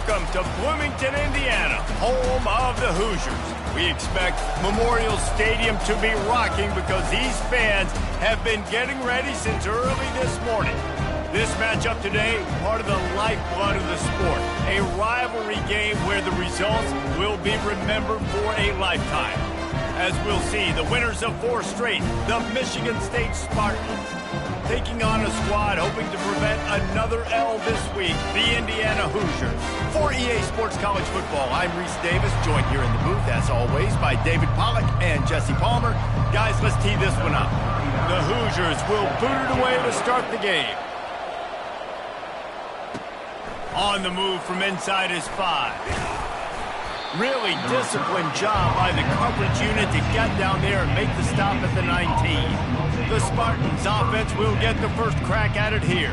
Welcome to Bloomington, Indiana, home of the Hoosiers. We expect Memorial Stadium to be rocking because these fans have been getting ready since early this morning. This matchup today, part of the lifeblood of the sport, a rivalry game where the results will be remembered for a lifetime. As we'll see, the winners of 4 straight, the Michigan State Spartans, taking on a squad hoping to prevent another L this week, the Indiana Hoosiers. For EA Sports College Football, I'm Reese Davis, joined here in the booth, as always, by David Pollack and Jesse Palmer. Guys, let's tee this one up. The Hoosiers will boot it away to start the game. On the move from inside is 5. Really disciplined job by the coverage unit to get down there and make the stop at the 19. The Spartans offense will get the first crack at it here.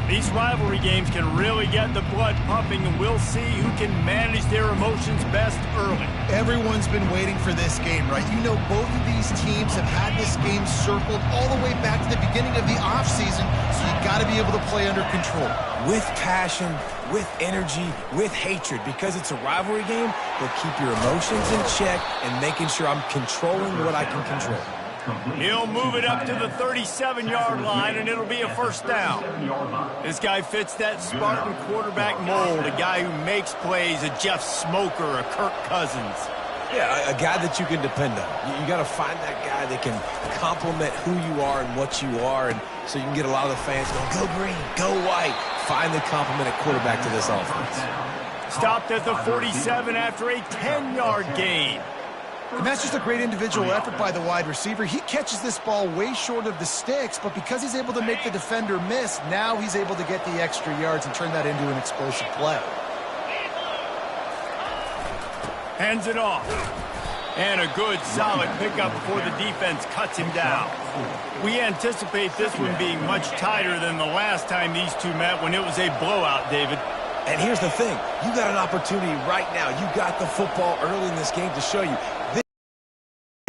These rivalry games can really get the blood pumping, and we'll see who can manage their emotions best early. Everyone's been waiting for this game, right? You know, both of these teams have had this game circled all the way back to the beginning of the offseason, so you got to be able to play under control. With passion, with energy, with hatred, because it's a rivalry game, but keep your emotions in check and making sure I'm controlling what I can control. He'll move it up to the 37-yard line, and it'll be a first down. This guy fits that Spartan quarterback mold, a guy who makes plays, a Jeff Smoker, a Kirk Cousins. Yeah, a guy that you can depend on. You got to find that guy that can complement who you are and what you are, and so you can get a lot of the fans going, go green, go white. Find the complement at quarterback to this offense. Stopped at the 47 after a 10-yard gain. And that's just a great individual effort by the wide receiver. He catches this ball way short of the sticks, but because he's able to make the defender miss, now he's able to get the extra yards and turn that into an explosive play. Hands it off. And a good, solid pickup before the defense cuts him down. We anticipate this one being much tighter than the last time these two met when it was a blowout, David. And here's the thing. You got an opportunity right now. You got the football early in this game to show you. This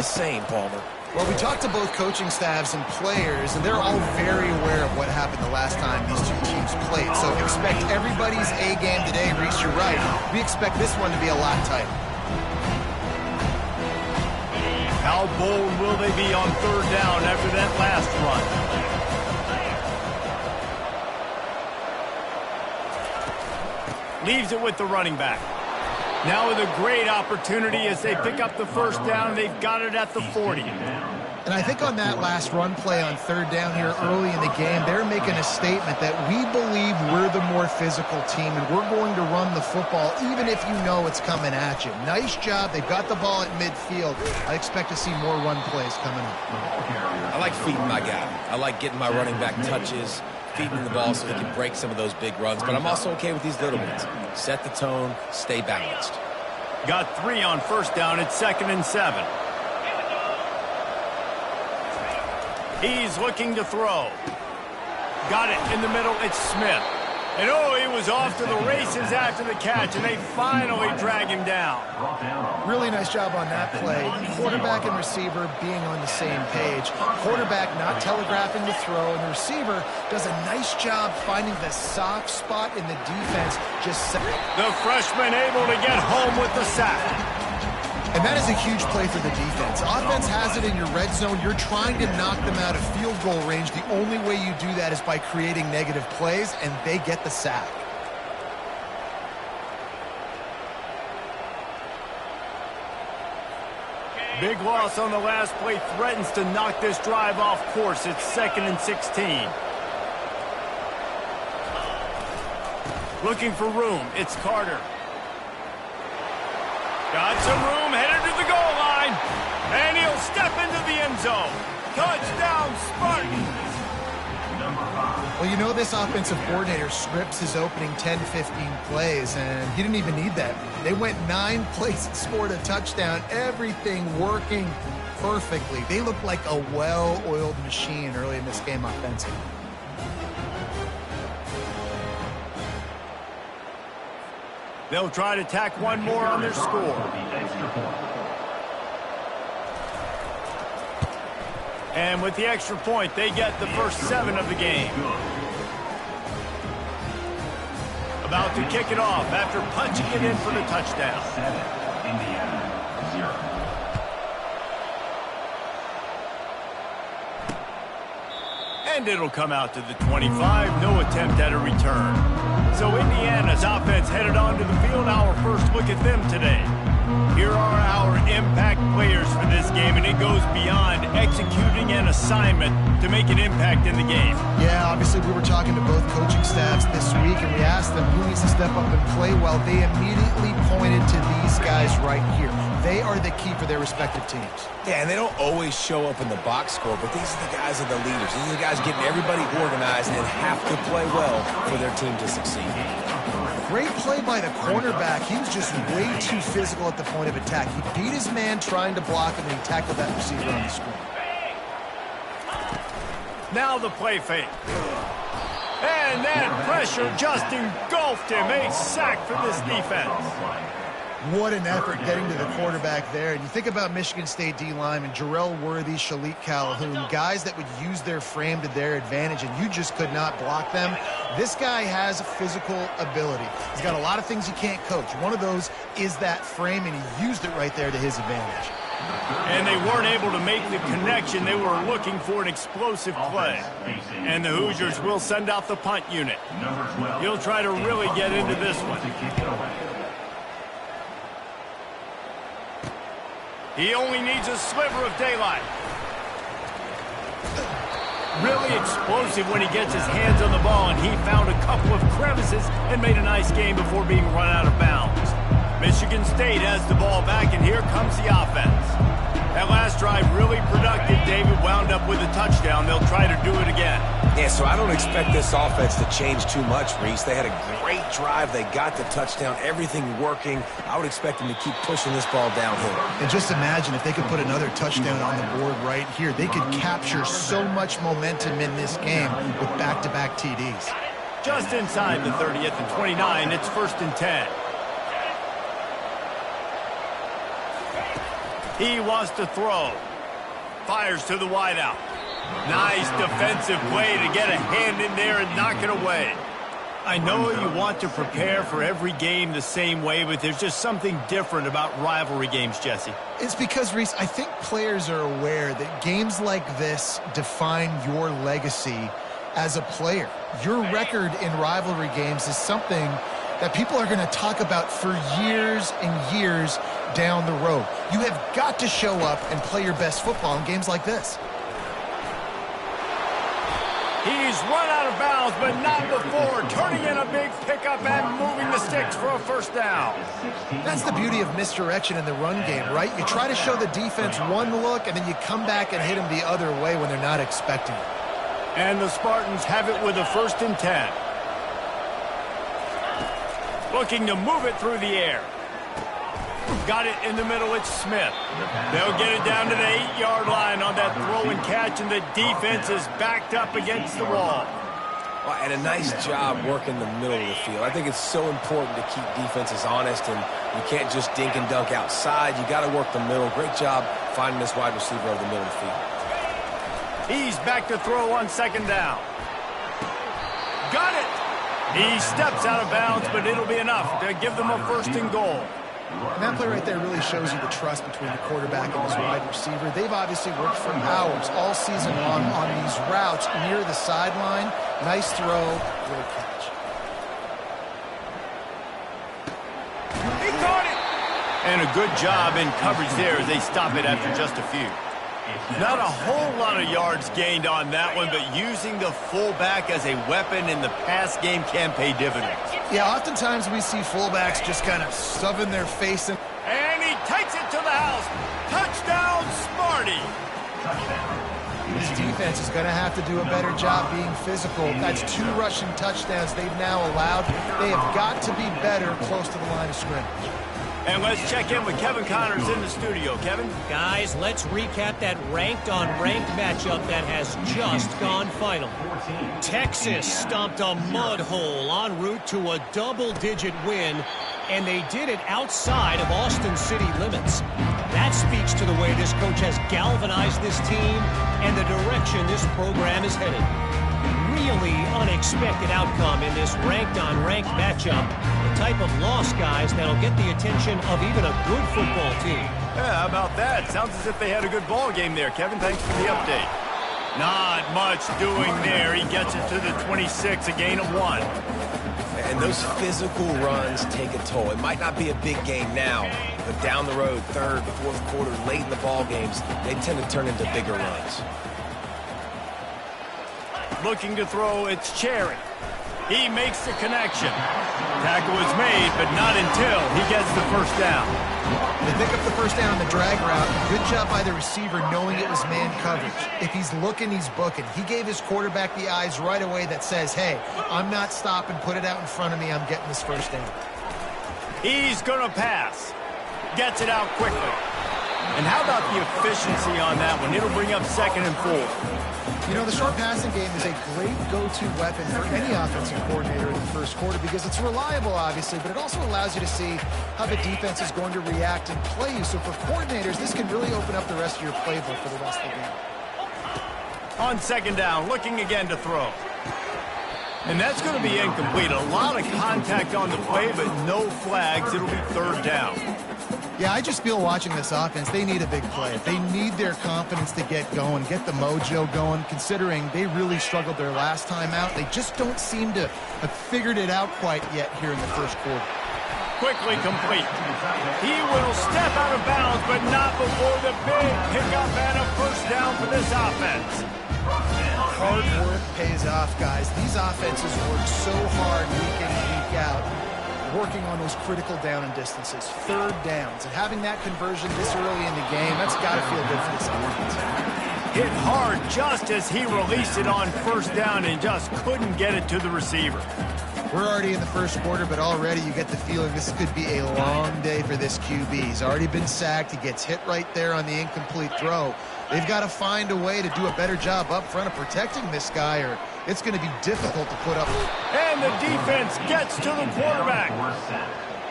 is insane, Palmer. Well, we talked to both coaching staffs and players, and they're all very aware of what happened the last time these two teams played. So expect everybody's A game today. Reese, you're right. We expect this one to be a lot tighter. How bold will they be on third down after that last run? Leaves it with the running back. Now with a great opportunity as they pick up the first down. They've got it at the 40. And I think on that last run play on third down here early in the game, they're making a statement that we believe we're the more physical team and we're going to run the football even if you know it's coming at you. Nice job. They've got the ball at midfield. I expect to see more run plays coming up. I like feeding my guy. I like getting my running back touches, feeding the ball so he can break some of those big runs, but I'm also okay with these little ones. Set the tone, stay balanced. Got 3 on first down. It's 2nd and 7. He's looking to throw. Got it in the middle. It's Smith. And oh, he was off to the races after the catch, and they finally drag him down. Really nice job on that play. Quarterback and receiver being on the same page. Quarterback not telegraphing the throw, and the receiver does a nice job finding the soft spot in the defense. The freshman able to get home with the sack. And that is a huge play for the defense. Offense has it in your red zone. You're trying to knock them out of field goal range. The only way you do that is by creating negative plays, and they get the sack. Big loss on the last play threatens to knock this drive off course. It's 2nd and 16. Looking for room. It's Carter. Got some room, headed to the goal line, and he'll step into the end zone. Touchdown, Spartans! Well, you know this offensive coordinator scripts his opening 10-15 plays, and he didn't even need that. They went 9 plays and scored a touchdown, everything working perfectly. They looked like a well-oiled machine early in this game offensively. They'll try to tack one more on their score. And with the extra point, they get the first 7 of the game. about to kick it off after punching it in for the touchdown. 7, Indiana, 0. And it'll come out to the 25. No attempt at a return. So Indiana's offense headed onto the field. Our first look at them today. Here are our impact players for this game, and it goes beyond executing an assignment to make an impact in the game. Yeah, obviously we were talking to both coaching staffs this week, and we asked them who needs to step up and play well. They immediately pointed to these guys right here. They are the key for their respective teams. Yeah, and they don't always show up in the box score, but these are the guys that are the leaders. These are the guys getting everybody organized and have to play well for their team to succeed. Great play by the cornerback. He was just way too physical at the point of attack. He beat his man trying to block him, and he tackled that receiver on the screen. Now the play fake. And that pressure just engulfed him. A sack for this defense. What an effort getting to the quarterback there. And you think about Michigan State D-linemen, Jarrell Worthy, Shalik Calhoun, guys that would use their frame to their advantage, and you just could not block them. This guy has physical ability. He's got a lot of things you can't coach. One of those is that frame, and he used it right there to his advantage. And they weren't able to make the connection. They were looking for an explosive play. And the Hoosiers will send out the punt unit. He'll try to really get into this one. He only needs a sliver of daylight. Really explosive when he gets his hands on the ball, and he found a couple of crevices and made a nice game before being run out of bounds. Michigan State has the ball back, and here comes the offense. That last drive really productive. David wound up with a touchdown. They'll try to do it again. Yeah, so I don't expect this offense to change too much, Reese. They had a great drive. They got the touchdown. Everything working. I would expect them to keep pushing this ball downhill. And just imagine if they could put another touchdown on the board right here. They could capture so much momentum in this game with back-to-back TDs. Just inside the 30th and 29, it's 1st and 10. He wants to throw. Fires to the wideout. Nice defensive play to get a hand in there and knock it away. I know you want to prepare for every game the same way, but there's just something different about rivalry games, Jesse. It's because, Reese, I think players are aware that games like this define your legacy as a player. Your record in rivalry games is something that people are going to talk about for years and years down the road. You have got to show up and play your best football in games like this. He's run out of bounds, but not before turning in a big pickup and moving the sticks for a 1st down. That's the beauty of misdirection in the run game, right? You try to show the defense one look, and then you come back and hit them the other way when they're not expecting it. And the Spartans have it with a 1st and 10. Looking to move it through the air. Got it in the middle, it's Smith. They'll get it down to the 8-yard line on that throw and catch, and the defense is backed up against the wall. Well, and a nice job working the middle of the field. I think it's so important to keep defenses honest, and you can't just dink and dunk outside. You got to work the middle. Great job finding this wide receiver over the middle of the field. He's back to throw on 2nd down. Got it! He steps out of bounds, but it'll be enough to give them a 1st and goal. And that play right there really shows you the trust between the quarterback and his wide receiver. They've obviously worked for hours all season long on these routes near the sideline. Nice throw, great catch. He caught it! And a good job in coverage there as they stop it after just a few. Not a whole lot of yards gained on that one, but using the fullback as a weapon in the pass game can pay dividends. Yeah, oftentimes we see fullbacks just kind of shoving their face in. And he takes it to the house. Touchdown, Smarty. This defense is going to have to do a better job being physical. That's 2 rushing touchdowns they've now allowed. They have got to be better close to the line of scrimmage. And let's check in with Kevin Connors in the studio. Kevin? Guys, let's recap that ranked-on-ranked matchup that has just gone final. Texas stomped a mud hole en route to a double-digit win, and they did it outside of Austin city limits. That speaks to the way this coach has galvanized this team and the direction this program is headed. Really unexpected outcome in this ranked-on-ranked matchup. The type of loss, guys, that'll get the attention of even a good football team. Yeah, how about that? Sounds as if they had a good ball game there, Kevin. Thanks for the update. Not much doing there. He gets it to the 26, a gain of 1. And those physical runs take a toll. It might not be a big game now, but down the road, third, fourth quarter, late in the ball games, they tend to turn into bigger runs. Looking to throw, it's Cherry. He makes the connection. Tackle is made, but not until he gets the first down. They pick up the first down on the drag route. Good job by the receiver knowing it was man coverage. If he's looking, he's booking. He gave his quarterback the eyes right away that says, hey, I'm not stopping. Put it out in front of me. I'm getting this first down. He's going to pass. Gets it out quickly. And how about the efficiency on that one? It'll bring up 2nd and 4. You know, the short passing game is a great go-to weapon for any offensive coordinator in the first quarter because it's reliable, obviously, but it also allows you to see how the defense is going to react and play you. So for coordinators, this can really open up the rest of your playbook for the rest of the game. On 2nd down, looking again to throw. And that's going to be incomplete. A lot of contact on the play, but no flags. It'll be 3rd down. Yeah, I just feel watching this offense, they need a big play. They need their confidence to get going, get the mojo going, considering they really struggled their last time out. They just don't seem to have figured it out quite yet here in the first quarter. Quickly complete. He will step out of bounds, but not before the big pickup and a first down for this offense. Hard work pays off, guys. These offenses work so hard week in and week out, working on those critical down and distances, 3rd downs, and having that conversion this early in the game, that's got to feel good for this offense. Hit hard just as he released it on 1st down and just couldn't get it to the receiver. We're already in the first quarter, but already you get the feeling this could be a long day for this QB. He's already been sacked. He gets hit right there on the incomplete throw. They've got to find a way to do a better job up front of protecting this guy, or it's going to be difficult to put up. And the defense gets to the quarterback.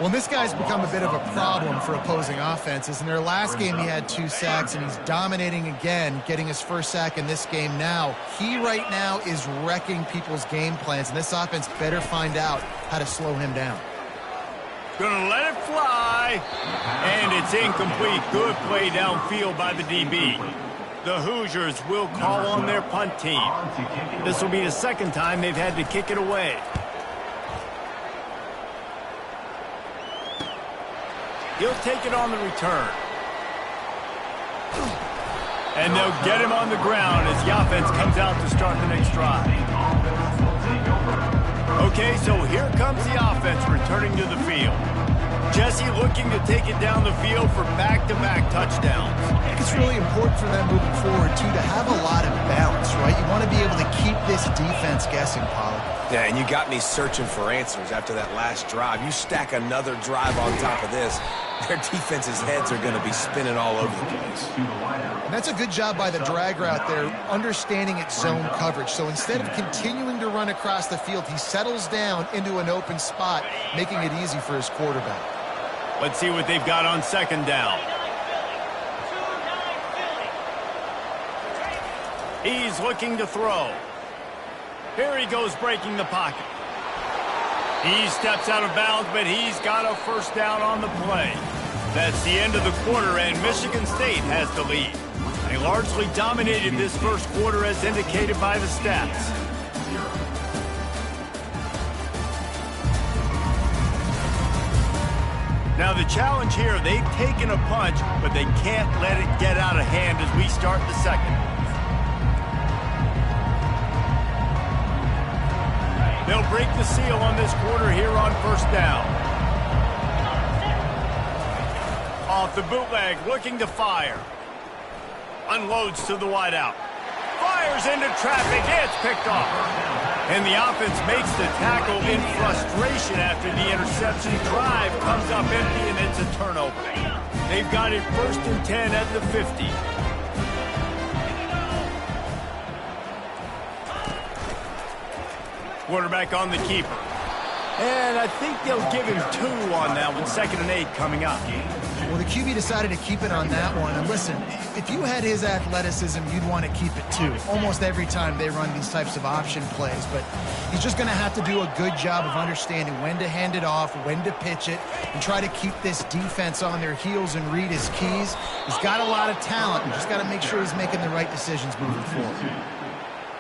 Well, this guy's become a bit of a problem for opposing offenses. In their last game, he had 2 sacks, and he's dominating again, getting his first sack in this game now. He right now is wrecking people's game plans, and this offense better find out how to slow him down. Gonna let it fly, and it's incomplete. Good play downfield by the DB. The Hoosiers will call on their punt team. This will be the 2nd time they've had to kick it away. He'll take it on the return. And they'll get him on the ground as the offense comes out to start the next drive. Okay, so here comes the offense returning to the field. Jesse looking to take it down the field for back-to-back touchdowns. I think it's really important for them moving forward, too, to have a lot of balance, right? You want to be able to keep this defense guessing, Pollard. Yeah, and you got me searching for answers after that last drive. You stack another drive on top of this, their defense's heads are going to be spinning all over the place. And that's a good job by the drag route there, understanding its zone coverage. So instead of continuing to run across the field, he settles down into an open spot, making it easy for his quarterback. Let's see what they've got on 2nd down. He's looking to throw. Here he goes breaking the pocket. He steps out of bounds, but he's got a first down on the play. That's the end of the quarter, and Michigan State has the lead. They largely dominated this first quarter as indicated by the stats. Now the challenge here, they've taken a punch, but they can't let it get out of hand as we start the 2nd. They'll break the seal on this quarter here on 1st down. Off the bootleg, looking to fire. Unloads to the wideout. Fires into traffic, it's picked off. And the offense makes the tackle in frustration after the interception. Drive comes up empty, and it's a turnover. They've got it 1st and 10 at the 50. Quarterback on the keeper. And I think they'll give him 2 on that one. 2nd and 8 coming up. Well, the QB decided to keep it on that one. And listen, if you had his athleticism, you'd want to keep it too. Almost every time they run these types of option plays. But he's just going to have to do a good job of understanding when to hand it off, when to pitch it, and try to keep this defense on their heels and read his keys. He's got a lot of talent. Just got to make sure he's making the right decisions moving forward.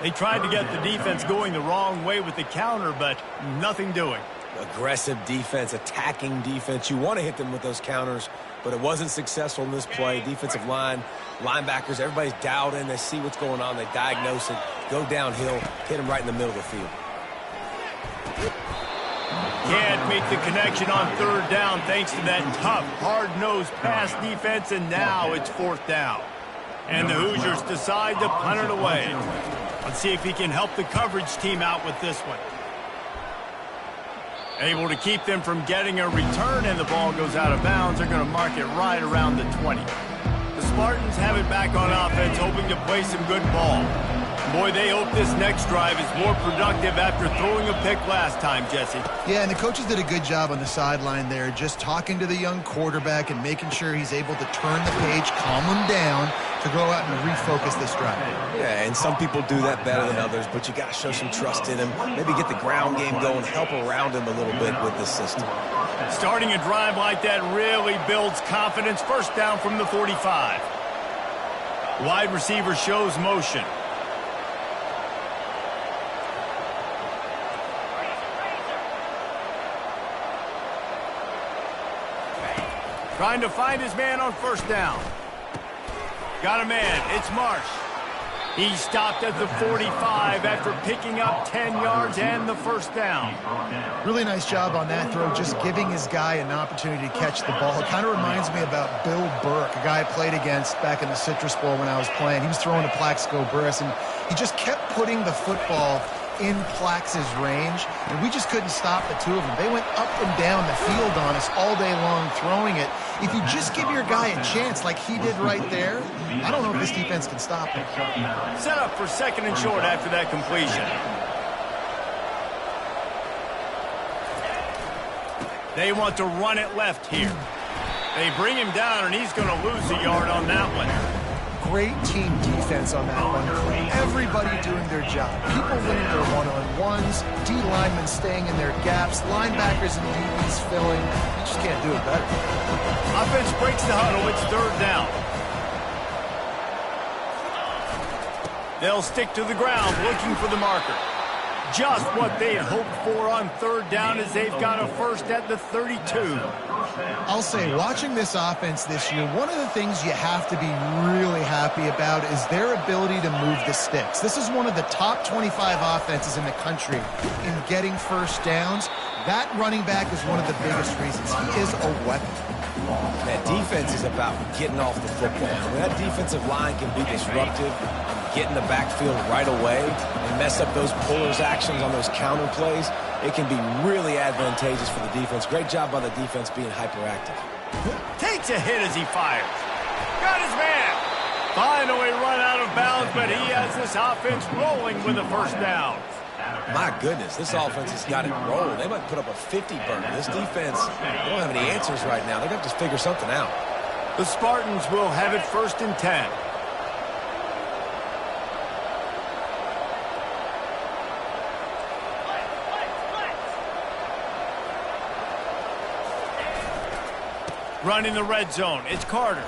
They tried to get the defense going the wrong way with the counter, but nothing doing. Aggressive defense, attacking defense. You want to hit them with those counters, but it wasn't successful in this play. Defensive line, linebackers, everybody's dialed in. They see what's going on. They diagnose it, go downhill, hit them right in the middle of the field. Can't make the connection on third down thanks to that tough, hard-nosed pass defense, and now it's fourth down. And the Hoosiers decide to punt it away. Let's see if he can help the coverage team out with this one. Able to keep them from getting a return, and the ball goes out of bounds. They're going to mark it right around the 20. The Spartans have it back on offense, hoping to play some good ball. Boy, they hope this next drive is more productive after throwing a pick last time, Jesse. Yeah, and the coaches did a good job on the sideline there, just talking to the young quarterback and making sure he's able to turn the page, calm him down, to go out and refocus this drive. Yeah, and some people do that better than others, but you got to show some trust in him. Maybe get the ground game going, help around him a little bit with this system. Starting a drive like that really builds confidence. First down from the 45. Wide receiver shows motion. Trying to find his man on first down. Got a man. It's Marsh. He stopped at the 45 after picking up 10 yards and the first down. Really nice job on that throw, just giving his guy an opportunity to catch the ball. It kind of reminds me about Bill Burke, a guy I played against back in the Citrus Bowl when I was playing. He was throwing to Plaxico Burress, and he just kept putting the football in Plax's range, and we just couldn't stop the two of them. They went up and down the field on us all day long throwing it. If you just give your guy a chance like he did right there, I don't know if this defense can stop him. Set up for second and short after that completion. They want to run it left here. They bring him down, and he's going to lose a yard on that one. Great team defense on that one. Everybody doing their job. People winning their one-on-ones, D-linemen staying in their gaps, linebackers and DBs filling. You just can't do it better. Offense breaks the huddle. It's third down. They'll stick to the ground looking for the marker. Just what they had hoped for on third down as they've got a first at the 32. I'll say, watching this offense this year, one of the things you have to be really happy about is their ability to move the sticks. This is one of the top 25 offenses in the country in getting first downs. That running back is one of the biggest reasons. He is a weapon. That defense is about getting off the football. When that defensive line can be disruptive, get in the backfield right away, and mess up those pullers' actions on those counter plays, it can be really advantageous for the defense. Great job by the defense being hyperactive. Takes a hit as he fires. Got his man. Finally run out of bounds, but he has this offense rolling with a first down. My goodness, this offense has got it rolling. They might put up a 50 burner. This defense, they don't have any answers right now. They're going to have to figure something out. The Spartans will have it first and 10. Running the red zone. It's Carter.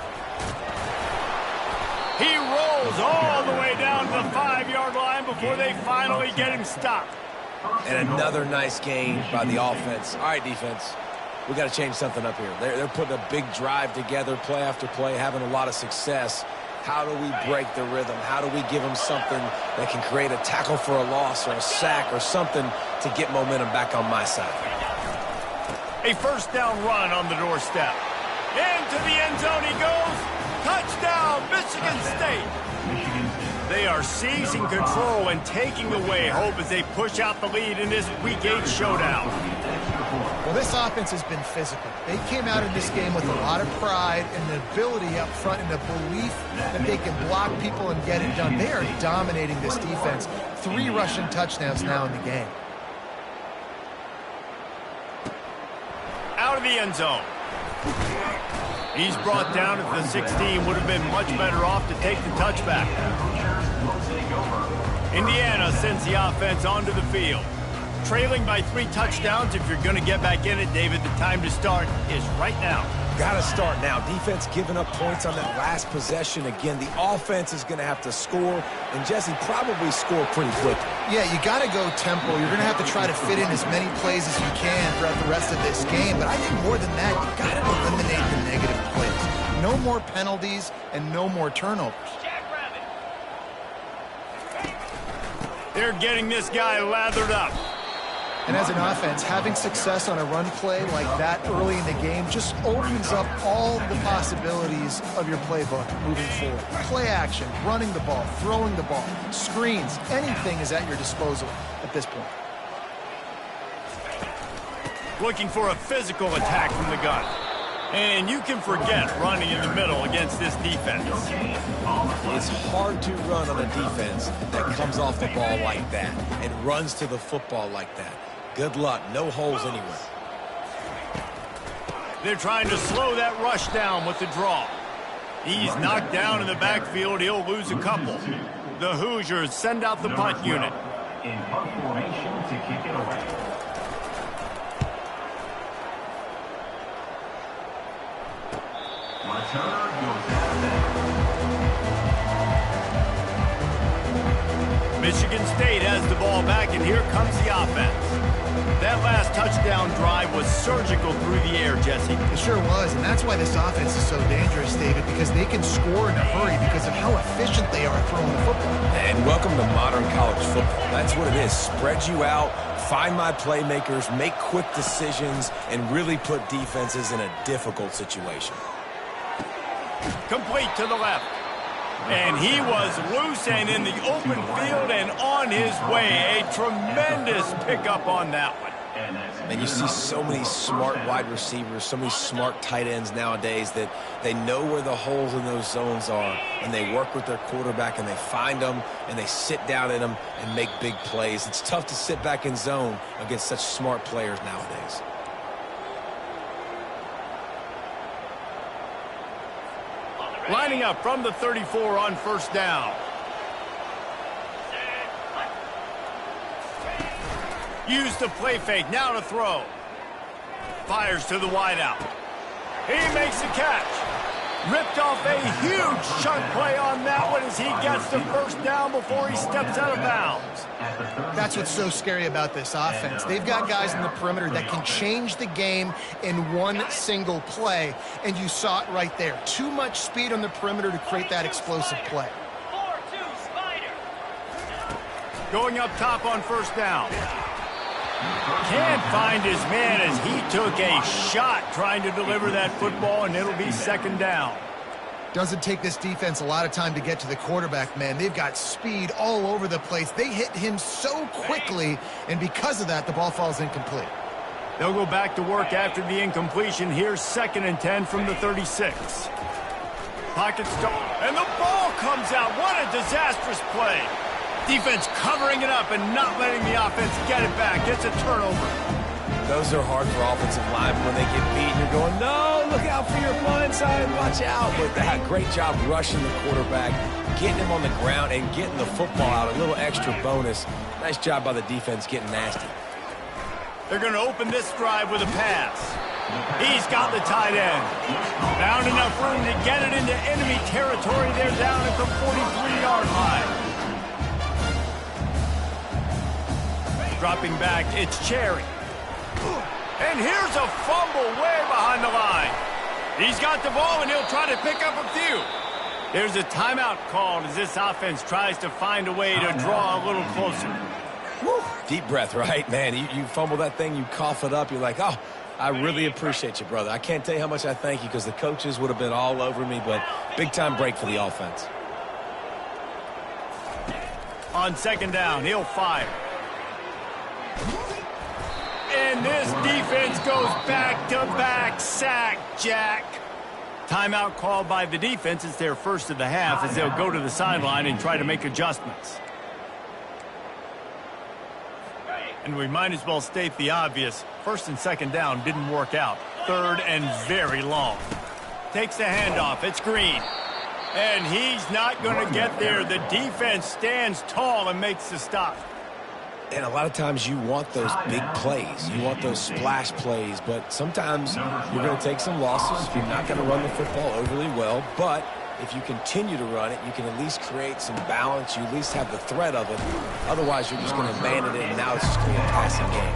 He rolls all the way down to the 5-yard line before they finally get him stopped. And another nice gain by the offense. All right, defense, we got to change something up here. They're putting a big drive together, play after play, having a lot of success. How do we break the rhythm? How do we give them something that can create a tackle for a loss or a sack or something to get momentum back on my side? A first down run on the doorstep. Into the end zone he goes. Touchdown, Michigan State. They are seizing control and taking away hope as they push out the lead in this Week 8 showdown. Well, this offense has been physical. They came out in this game with a lot of pride and the ability up front and the belief that they can block people and get it done. They are dominating this defense. 3 rushing touchdowns now in the game. Out of the end zone. He's brought down at the 16. Would have been much better off to take the touchback. Indiana sends the offense onto the field. Trailing by 3 touchdowns. If you're going to get back in it, David, the time to start is right now. Got to start now. Defense giving up points on that last possession. Again, the offense is going to have to score, and Jesse probably score pretty quickly. Yeah, you got to go tempo. You're going to have to try to fit in as many plays as you can throughout the rest of this game. But I think more than that, you got to eliminate the negative plays. No more penalties and no more turnovers. They're getting this guy lathered up. And as an offense, having success on a run play like that early in the game just opens up all the possibilities of your playbook moving forward. Play action, running the ball, throwing the ball, screens, anything is at your disposal at this point. Looking for a physical attack from the gun. And you can forget running in the middle against this defense. It's hard to run on a defense that comes off the ball like that and runs to the football like that. Good luck. No holes anywhere. They're trying to slow that rush down with the draw. He's knocked down in the backfield. He'll lose a couple. The Hoosiers send out the punt unit. In punt formation to kick it away. Returner goes out of bounds. Michigan State has the ball back, and here comes the offense. That last touchdown drive was surgical through the air, Jesse. It sure was, and that's why this offense is so dangerous, David, because they can score in a hurry because of how efficient they are throwing the football. And welcome to modern college football. That's what it is. Spread you out, find my playmakers, make quick decisions, and really put defenses in a difficult situation. Complete to the left. And he was loose and in the open field and on his way. A tremendous pickup on that one. And you see so many smart wide receivers, so many smart tight ends nowadays that they know where the holes in those zones are, and they work with their quarterback, and they find them, and they sit down in them and make big plays. It's tough to sit back in zone against such smart players nowadays. Lining up from the 34 on first down. Use the play fake, now to throw. Fires to the wideout. He makes the catch. Ripped off a huge chunk play on that one as he gets the first down before he steps out of bounds. That's what's so scary about this offense. They've got guys in the perimeter that can change the game in one single play, and you saw it right there. Too much speed on the perimeter to create that explosive play. 4-2 Spider. Going up top on first down. Can't find his man as he took a shot trying to deliver that football, and it'll be second down. Doesn't take this defense a lot of time to get to the quarterback, man. They've got speed all over the place. They hit him so quickly, and because of that, the ball falls incomplete. They'll go back to work after the incompletion. Here's 2nd and 10 from the 36. Pocket stop, and the ball comes out. What a disastrous play. Defense covering it up and not letting the offense get it back. It's a turnover. Those are hard for offensive linemen when they get beat. You're going, no, look out for your blind side, watch out. But that great job rushing the quarterback, getting him on the ground, and getting the football out. A little extra bonus. Nice job by the defense getting nasty. They're going to open this drive with a pass. He's got the tight end. Found enough room to get it into enemy territory. They're down at the 43-yard line. Dropping back, it's Cherry. And here's a fumble way behind the line. He's got the ball, and he'll try to pick up a few. There's a timeout called as this offense tries to find a way to draw a little closer. Woo. Deep breath, right? Man, you fumble that thing, you cough it up, you're like, oh, I really appreciate you, brother. I can't tell you how much I thank you because the coaches would have been all over me, but big-time break for the offense. On second down, he'll fire. And this defense goes back-to-back sack, Jack. Timeout called by the defense. It's their first of the half as they'll go to the sideline and try to make adjustments. And we might as well state the obvious. 1st and 2nd down didn't work out. 3rd and very long. takes the handoff. It's Green. And he's not going to get there. The defense stands tall and makes the stop. And a lot of times you want those big plays. You want those splash plays. But sometimes you're going to take some losses. You're not going to run the football overly well. But if you continue to run it, you can at least create some balance. You at least have the threat of it. Otherwise, you're just going to abandon it, and now it's just going to be a passing game.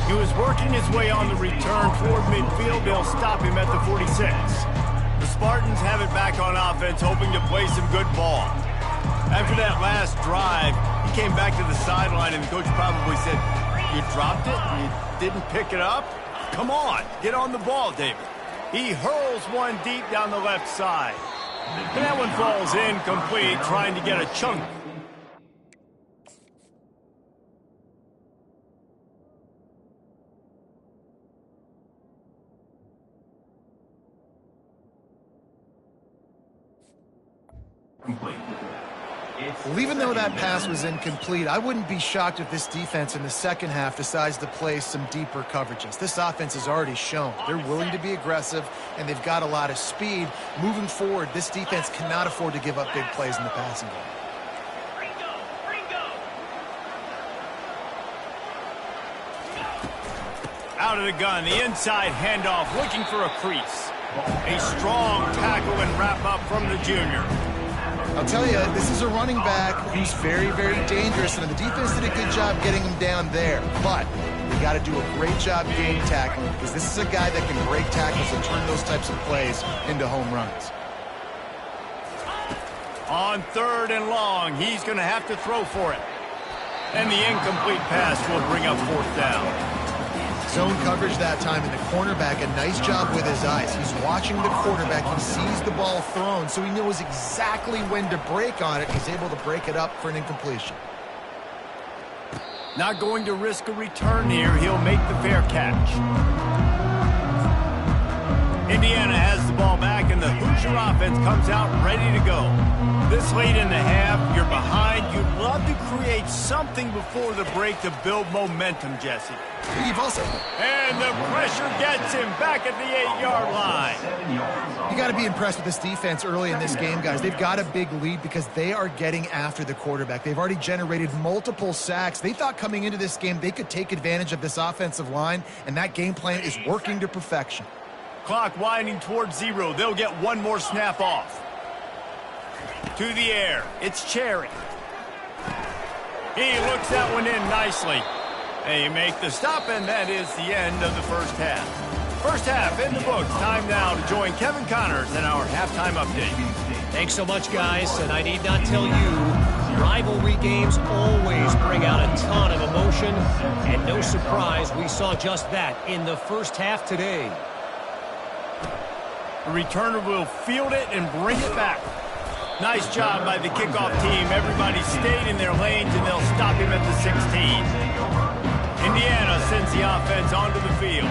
He was working his way on the return toward midfield. They'll stop him at the 46. The Spartans have it back on offense, hoping to play some good ball. After that last drive, he came back to the sideline, and the coach probably said, "You dropped it? You didn't pick it up? Come on, get on the ball, David." He hurls one deep down the left side. And that one falls incomplete, trying to get a chunk. Well, even though that pass was incomplete, I wouldn't be shocked if this defense in the second half decides to play some deeper coverages. This offense has already shown they're willing to be aggressive, and they've got a lot of speed. Moving forward, this defense cannot afford to give up big plays in the passing game. Out of the gun, the inside handoff, looking for a crease. A strong tackle and wrap up from the junior. I'll tell you, this is a running back who's very, very dangerous, and the defense did a good job getting him down there. But we got to do a great job game tackling, because this is a guy that can break tackles and turn those types of plays into home runs. On 3rd and long, he's going to have to throw for it. And the incomplete pass will bring up 4th down. Zone coverage that time, and the cornerback, a nice job with his eyes. He's watching the quarterback. He sees the ball thrown, so he knows exactly when to break on it. He's able to break it up for an incompletion. Not going to risk a return here. He'll make the fair catch. Indiana has the ball back, and the Hoosier offense comes out ready to go. This late in the half, you're behind. You'd love to create something before the break to build momentum, Jesse. You've also... And the pressure gets him back at the 8-yard line. You got to be impressed with this defense early in this game, guys. They've got a big lead because they are getting after the quarterback. They've already generated multiple sacks. They thought coming into this game they could take advantage of this offensive line, and that game plan is working to perfection. Clock winding towards 0. They'll get one more snap off. To the air. It's Cherry. He looks that one in nicely. They make the stop, and that is the end of the first half. First half in the books. Time now to join Kevin Connors in our halftime update. Thanks so much, guys. And I need not tell you, rivalry games always bring out a ton of emotion. And no surprise, we saw just that in the first half today. The returner will field it and bring it back. Nice job by the kickoff team. Everybody stayed in their lanes, and they'll stop him at the 16. Indiana sends the offense onto the field.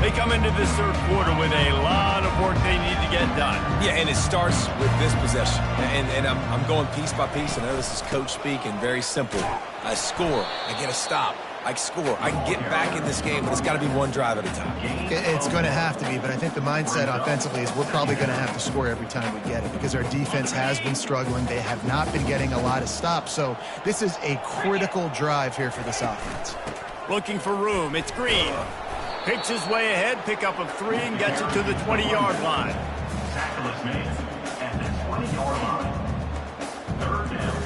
They come into this third quarter with a lot of work they need to get done. Yeah, and it starts with this possession. And I'm going piece by piece. I know this is coach speak and very simple. I score. I get a stop. I score. I can get back in this game, but it's got to be one drive at a time. It's going to have to be, but I think the mindset offensively is we're probably going to have to score every time we get it because our defense has been struggling. They have not been getting a lot of stops, so this is a critical drive here for this offense. Looking for room. It's Green. Picks his way ahead, pick up of 3, and gets it to the 20-yard line. Tackle is made at the 20-yard line. 3rd down.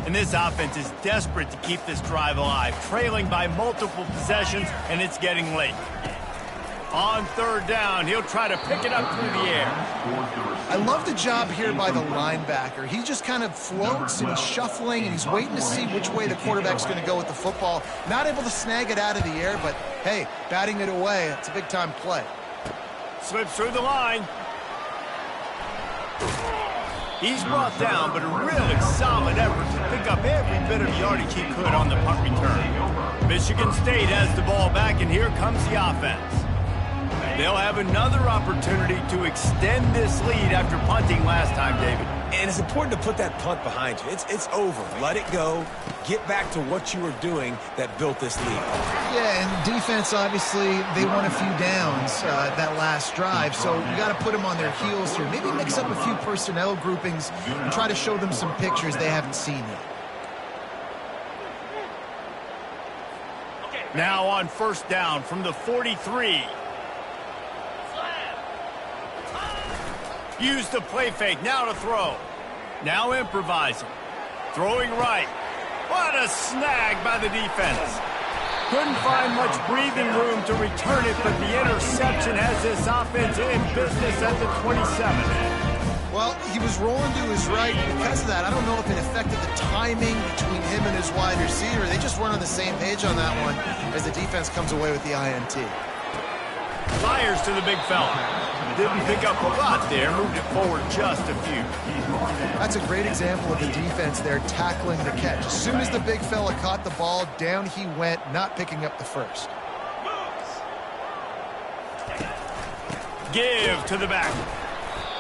And this offense is desperate to keep this drive alive, trailing by multiple possessions, and it's getting late. On 3rd down, he'll try to pick it up through the air. I love the job here by the linebacker. He just kind of floats and he's shuffling and he's waiting to see which way the quarterback's going to go with the football. Not able to snag it out of the air, but hey, batting it away, it's a big-time play. Slips through the line. He's brought down, but a really solid effort to pick up every bit of yardage he could on the punt return. Michigan State has the ball back, and here comes the offense. They'll have another opportunity to extend this lead after punting last time, David. And it's important to put that punt behind you. It's over. Let it go. Get back to what you were doing that built this lead. Yeah, and defense, obviously, they won a few downs that last drive, so you got to put them on their heels here. Maybe mix up a few personnel groupings and try to show them some pictures they haven't seen yet. Now on first down from the 43. Use the play fake, now to throw. Now improvising. Throwing right. What a snag by the defense. Couldn't find much breathing room to return it, but the interception has this offense in business at the 27. Well, he was rolling to his right. Because of that, I don't know if it affected the timing between him and his wide receiver. They just weren't on the same page on that one as the defense comes away with the INT. Fires to the big fella. Didn't pick up a lot there, moved it forward just a few. That's a great example of the defense there tackling the catch. As soon as the big fella caught the ball, down he went, not picking up the first. Give to the back.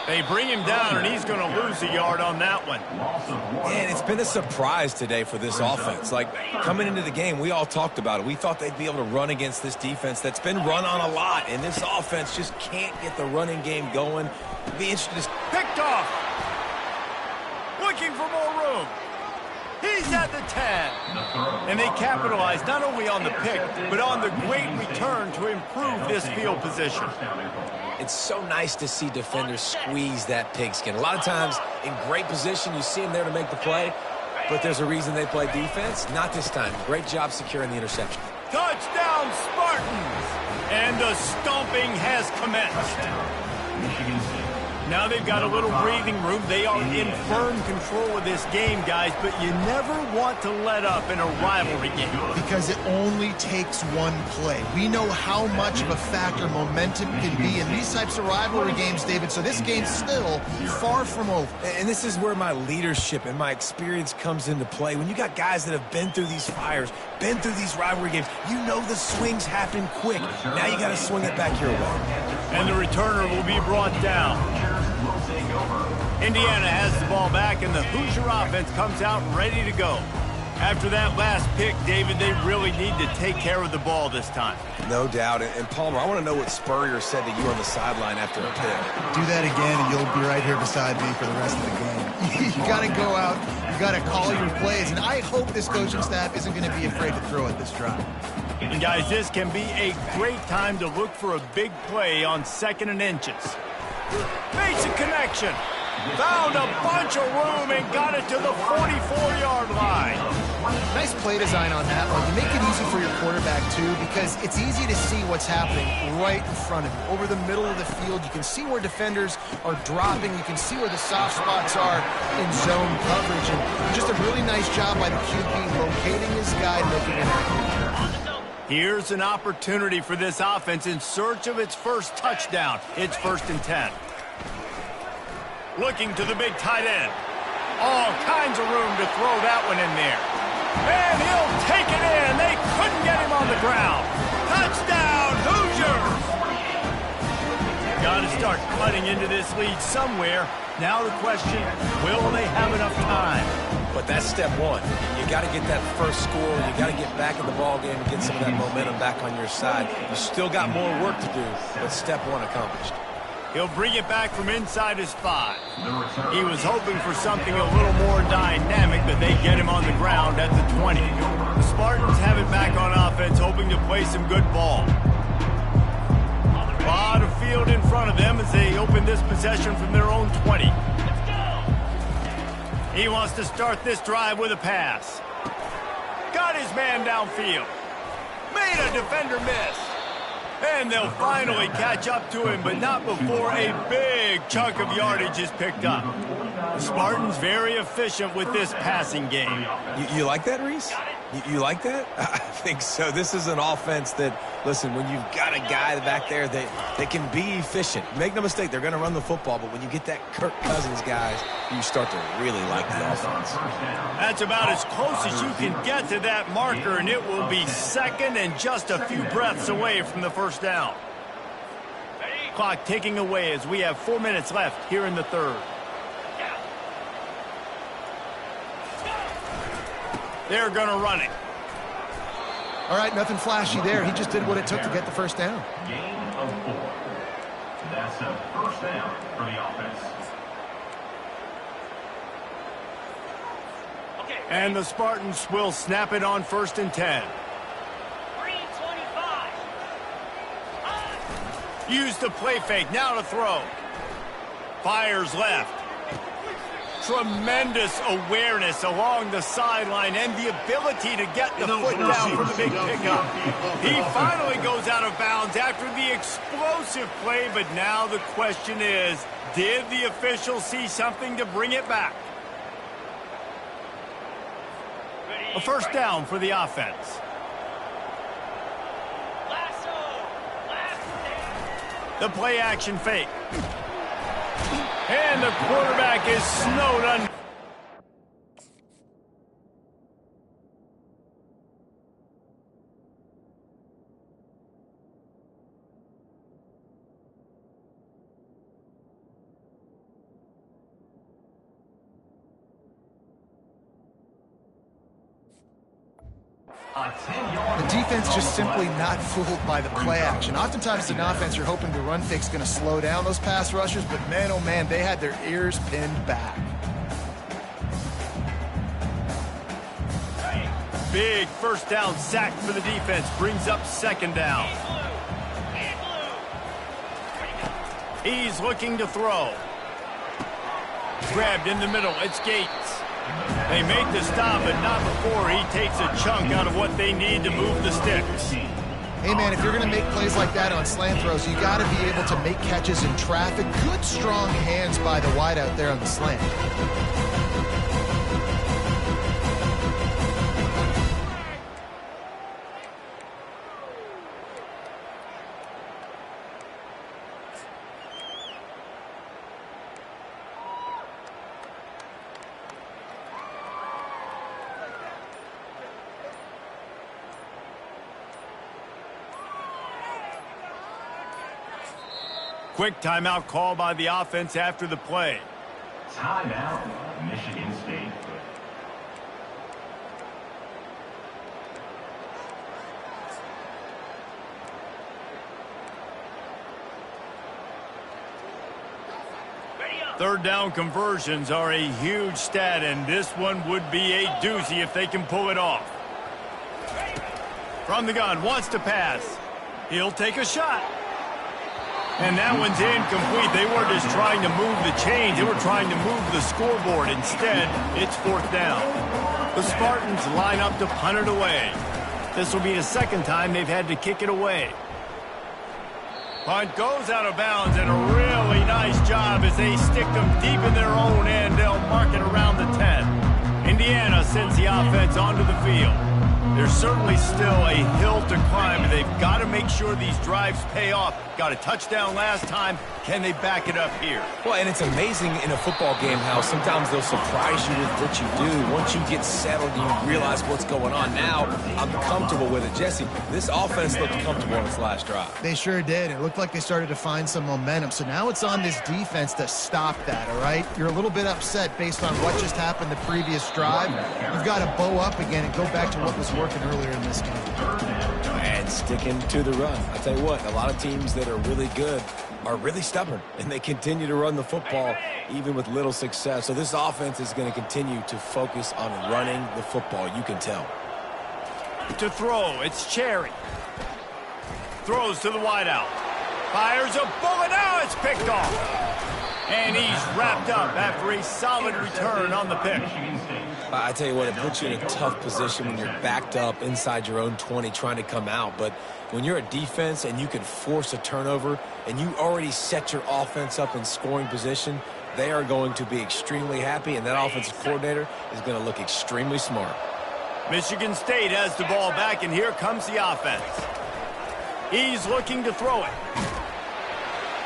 They bring him down, and he's going to lose a yard on that one. And it's been a surprise today for this offense. Like, coming into the game, we all talked about it. We thought they'd be able to run against this defense that's been run on a lot, and this offense just can't get the running game going. It'd be interesting to... Picked off. Looking for more room. He's at the 10. And they capitalized not only on the pick, but on the great return to improve this field position. It's so nice to see defenders squeeze that pigskin. A lot of times, in great position, you see them there to make the play, but there's a reason they play defense. Not this time. Great job securing the interception. Touchdown, Spartans! And the stomping has commenced. Now they've got a little breathing room. They are in firm control of this game, guys, but you never want to let up in a rivalry game. Because it only takes one play. We know how much of a factor momentum can be in these types of rivalry games, David, so this game's still far from over. And this is where my leadership and my experience comes into play. When you got guys that have been through these fires, been through these rivalry games, you know the swings happen quick. Now you got to swing it back your way. And the returner will be brought down. Indiana has the ball back, and the Hoosier offense comes out ready to go. After that last pick, David, they really need to take care of the ball this time. No doubt. And Palmer, I want to know what Spurrier said to you on the sideline after a pick. Do that again, and you'll be right here beside me for the rest of the game. You got to go out. You got to call your plays, and I hope this coaching staff isn't going to be afraid to throw at this drive. And, guys, this can be a great time to look for a big play on 2nd and inches. Makes a connection. Found a bunch of room and got it to the 44-yard line. Nice play design on that one. You make it easy for your quarterback, too, because it's easy to see what's happening right in front of you. Over the middle of the field, you can see where defenders are dropping. You can see where the soft spots are in zone coverage. And just a really nice job by the QB locating his guy, making it happen. Here's an opportunity for this offense in search of its first touchdown. It's 1st and 10. Looking to the big tight end. All kinds of room to throw that one in there. And he'll take it in. They couldn't get him on the ground. Touchdown, Hoosiers! Got to start cutting into this lead somewhere. Now the question, will they have enough time? But that's step one. You got to get that first score. You got to get back in the ball game and get some of that momentum back on your side. You still got more work to do, but step one accomplished. He'll bring it back from inside his 5. He was hoping for something a little more dynamic, but they get him on the ground at the 20. The Spartans have it back on offense, hoping to play some good ball. A lot of field in front of them as they open this possession from their own 20. He wants to start this drive with a pass. Got his man downfield. Made a defender miss. And they'll finally catch up to him, but not before a big chunk of yardage is picked up. The Spartans very efficient with this passing game. You like that, Reese? You like that? I think so. This is an offense that, listen, when you've got a guy back there that can be efficient. Make no mistake, they're going to run the football, but when you get that Kirk Cousins guys, you start to really like the offense. That's about as close as you can get to that marker, and it will be 2nd and just a few breaths away from the first down. Clock ticking away as we have 4 minutes left here in the 3rd. They're going to run it. All right, nothing flashy there. He just did what it took to get the first down. Gain of 4. That's a first down for the offense. And the Spartans will snap it on 1st and 10. 3-25. Use the play fake, now to throw. Fires left. Tremendous awareness along the sideline and the ability to get the foot down for the big pickup. He finally goes out of bounds after the explosive play, but now the question is, did the official see something to bring it back? A first down for the offense. The play action fake. And the quarterback is snowed under. The defense just simply not fooled by the play action. Oftentimes, an offense, you're hoping the run fake's going to slow down those pass rushers, but man, oh man, they had their ears pinned back. Big first down sack for the defense. Brings up 2nd down. He's looking to throw. Grabbed in the middle. It's Gates. They make the stop, but not before he takes a chunk out of what they need to move the sticks. Hey, man, if you're going to make plays like that on slant throws, you got to be able to make catches in traffic. Good, strong hands by the wideout there on the slant. Quick timeout call by the offense after the play. Timeout, Michigan State. Third down conversions are a huge stat, and this one would be a doozy if they can pull it off. From the gun, wants to pass. He'll take a shot. And that one's incomplete. They weren't just trying to move the chains. They were trying to move the scoreboard. Instead, it's 4th down. The Spartans line up to punt it away. This will be the 2nd time they've had to kick it away. Punt goes out of bounds, and a really nice job as they stick them deep in their own end. They'll mark it around the 10. Indiana sends the offense onto the field. There's certainly still a hill to climb, and they've got to make sure these drives pay off. Got a touchdown last time. Can they back it up here? Well, and it's amazing in a football game how sometimes they'll surprise you with what you do. Once you get settled, you realize what's going on. Now, I'm comfortable with it. Jesse, this offense looked comfortable on its last drive. They sure did. It looked like they started to find some momentum. So now it's on this defense to stop that, all right? You're a little bit upset based on what just happened the previous drive. You've got to bow up again and go back to what was working earlier in this game. And sticking to the run. I'll tell you what, a lot of teams that are really good are really stubborn, and they continue to run the football even with little success. So this offense is going to continue to focus on running the football, you can tell. To throw, it's Cherry. Throws to the wideout. Fires a bullet, now it's picked off. And he's wrapped up after a solid return on the pick. I tell you what, it puts you in a tough position when you're backed up inside your own 20 trying to come out. But when you're a defense and you can force a turnover and you already set your offense up in scoring position, they are going to be extremely happy, and that offensive coordinator is going to look extremely smart. Michigan State has the ball back, and here comes the offense. He's looking to throw it.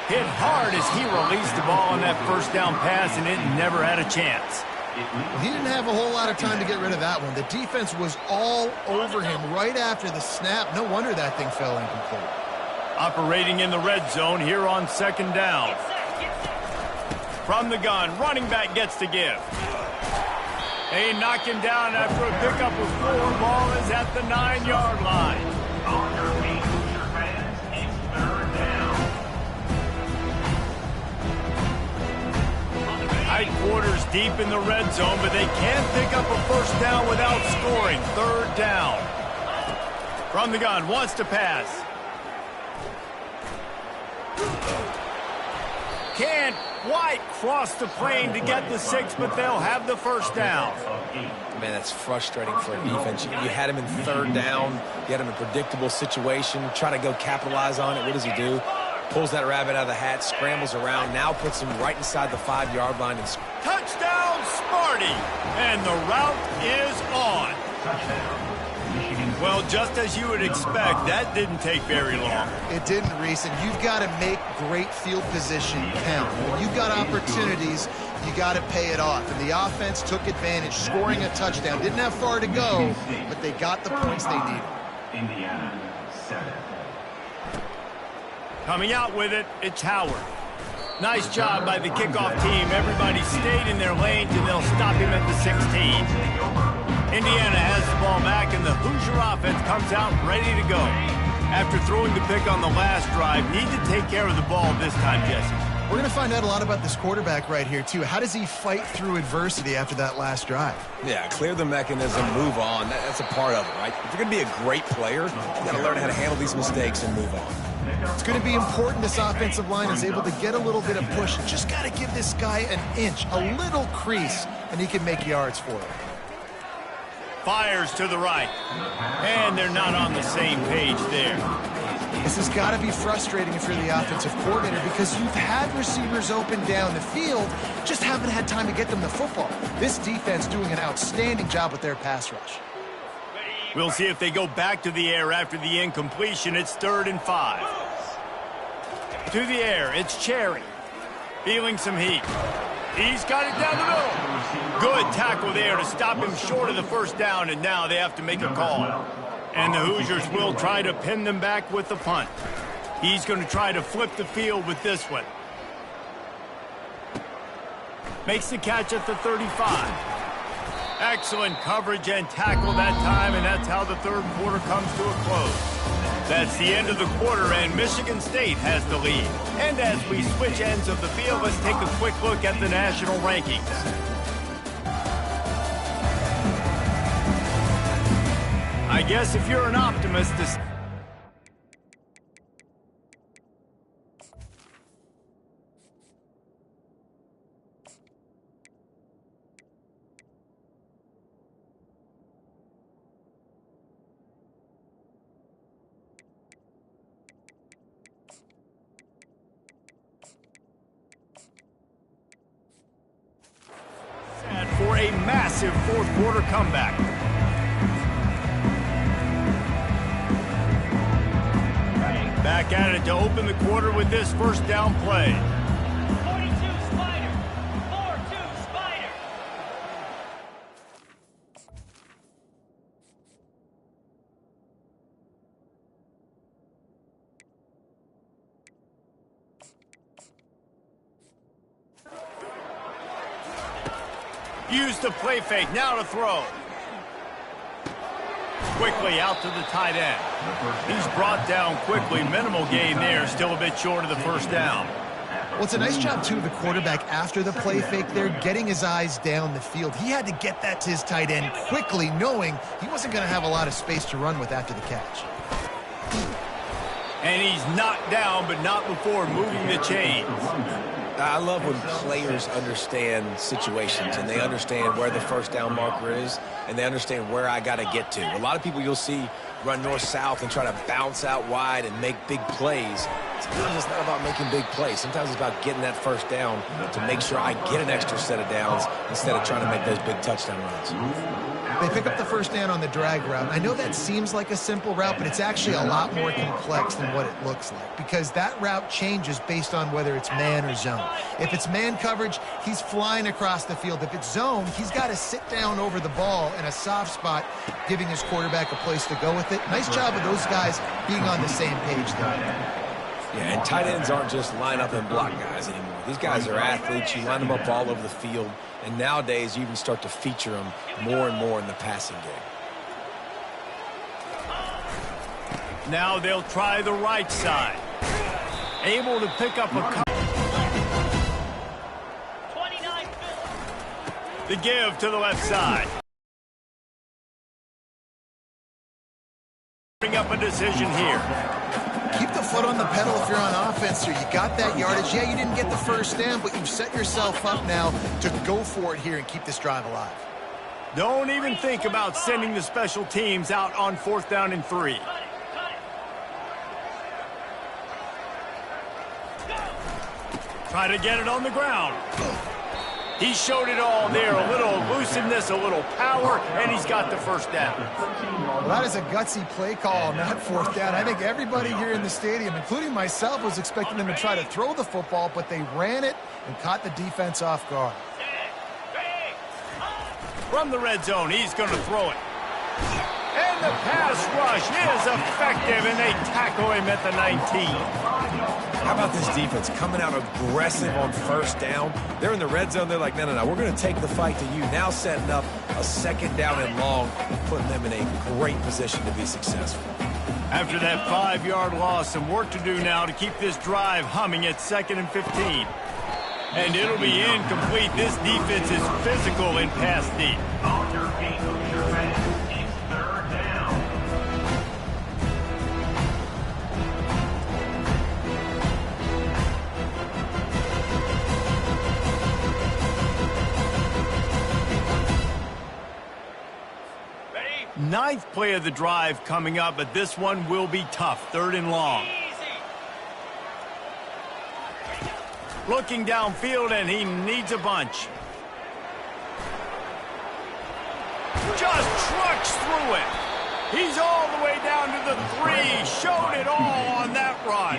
Hit hard as he released the ball on that first down pass, and it never had a chance. Well, he didn't have a whole lot of time to get rid of that one. The defense was all over him right after the snap. No wonder that thing fell incomplete. Operating in the red zone here on 2nd down. From the gun, running back gets to give. They knock him down after a pickup of 4. Ball is at the 9-yard line. On your feet, Hoosier fans, it's third down. Tight quarters deep in the red zone, but they can't pick up a first down without scoring. Third down. From the gun, wants to pass. Can't quite cross the plane to get the 6, but they'll have the first down. Man, that's frustrating for a defense. You had him in third down. You had him in a predictable situation. Try to go capitalize on it. What does he do? Pulls that rabbit out of the hat, scrambles around, now puts him right inside the 5-yard line. And Touchdown, Smarty! And the route is on. Touchdown. Well, just as you would expect, that didn't take very long. It didn't, Reese, and you've got to make great field position count. When you've got opportunities, you got to pay it off. And the offense took advantage, scoring a touchdown. Didn't have far to go, but they got the points they needed. Indiana, 7. Coming out with it, it's Howard. Nice job by the kickoff team. Everybody stayed in their lanes, and they'll stop him at the 16. Indiana has the ball back, and the Hoosier offense comes out ready to go. After throwing the pick on the last drive, need to take care of the ball this time, Jesse. We're going to find out a lot about this quarterback right here, too. How does he fight through adversity after that last drive? yeah, clear the mechanism, move on. That's a part of it, right? If you're going to be a great player, you got to learn how to handle these mistakes and move on. It's going to be important this offensive line is able to get a little bit of push. Just got to give this guy an inch, a little crease, and he can make yards for it. Fires to the right. And they're not on the same page there. This has got to be frustrating if you're the offensive coordinator because you've had receivers open down the field, just haven't had time to get them the football. This defense doing an outstanding job with their pass rush. We'll see if they go back to the air after the incompletion. It's 3rd and 5. To the air, it's Cherry. Feeling some heat. He's got it down the middle. Good tackle there to stop him short of the first down, and now they have to make a call. And the Hoosiers will try to pin them back with the punt. He's going to try to flip the field with this one. Makes the catch at the 35. Excellent coverage and tackle that time, and that's how the third quarter comes to a close. That's the end of the quarter, and Michigan State has the lead. And as we switch ends of the field, let's take a quick look at the national rankings. I guess if you're an optimist, this... for a massive fourth quarter comeback. Back at it to open the quarter with this first down play. 42 Spider. 4-2 Spider. Use the play fake, now to throw. Quickly out to the tight end. He's brought down quickly. Minimal gain there, still a bit short of the first down. Well, it's a nice job, too, of the quarterback after the play fake there, getting his eyes down the field. He had to get that to his tight end quickly, knowing he wasn't going to have a lot of space to run with after the catch. And he's knocked down, but not before moving the chains. I love when players understand situations and they understand where the first down marker is and they understand where I got to get to. A lot of people you'll see run north-south and try to bounce out wide and make big plays. Sometimes it's not about making big plays. Sometimes it's about getting that first down to make sure I get an extra set of downs instead of trying to make those big touchdown runs. They pick up the first down on the drag route. I know that seems like a simple route, but it's actually a lot more complex than what it looks like because that route changes based on whether it's man or zone. If it's man coverage, he's flying across the field. If it's zone, he's got to sit down over the ball in a soft spot, giving his quarterback a place to go with it. Nice job of those guys being on the same page there. Yeah, and tight ends aren't just line up and block guys anymore. These guys are athletes. You line them up all over the field. And nowadays, you even start to feature them more and more in the passing game. Now they'll try the right side. Able to pick up a... The give to the left side. Bring up a decision here. Keep the foot on the pedal if you're on offense here. You got that yardage. Yeah, you didn't get the first down, but you've set yourself up now to go for it here and keep this drive alive. Don't even think about sending the special teams out on 4th down and 3. Try to get it on the ground. He showed it all there. A little elusiveness, a little power, and he's got the first down. Well, that is a gutsy play call, not 4th down. I think everybody here in the stadium, including myself, was expecting them to try to throw the football, but they ran it and caught the defense off guard. From the red zone, he's going to throw it. And the pass rush is effective, and they tackle him at the 19. How about this defense coming out aggressive on 1st down? They're in the red zone. They're like, no, we're going to take the fight to you. Now setting up a 2nd down and long and putting them in a great position to be successful. After that 5-yard loss, some work to do now to keep this drive humming at 2nd and 15. And it'll be incomplete. This defense is physical in pass deep. On your feet, Hoosier fans, it's 3rd down. Ninth play of the drive coming up, but this one will be tough. 3rd and long. Looking downfield, and he needs a bunch. Just trucks through it. He's all the way down to the 3. Showed it all on that run.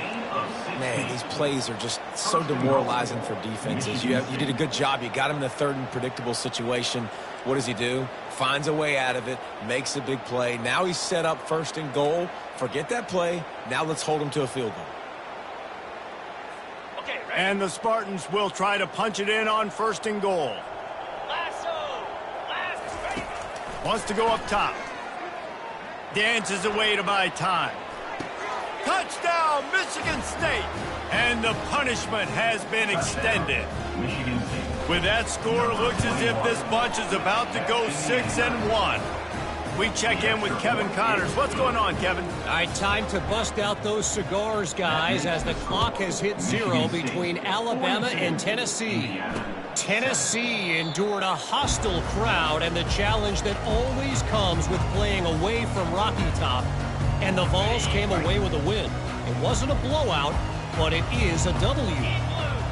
Man, these plays are just so demoralizing for defenses. You did a good job. You got him in a 3rd and predictable situation. What does he do? Finds a way out of it, makes a big play. Now he's set up 1st and goal. Forget that play. Now let's hold him to a field goal. And the Spartans will try to punch it in on 1st and goal. Wants to go up top. Dances away to buy time. Touchdown, Michigan State. And the punishment has been extended. Michigan State. With that score, looks as if this bunch is about to go 6-1. We check in with Kevin Connors. What's going on, Kevin? All right, time to bust out those cigars, guys, as the clock has hit 0 between Alabama and Tennessee. Tennessee endured a hostile crowd and the challenge that always comes with playing away from Rocky Top. And the Vols came away with a win. It wasn't a blowout, but it is a W.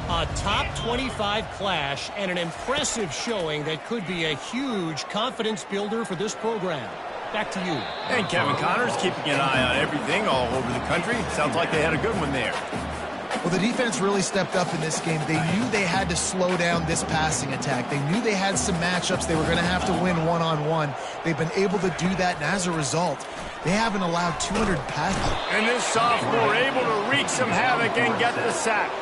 A top 25 clash and an impressive showing that could be a huge confidence builder for this program. Back to you. And Kevin Connors keeping an eye on everything all over the country. Sounds like they had a good one there. Well, the defense really stepped up in this game. They knew they had to slow down this passing attack. They knew they had some matchups they were going to have to win one-on-one. They've been able to do that, and as a result, they haven't allowed 200 passes. And this sophomore able to wreak some havoc and get the sack.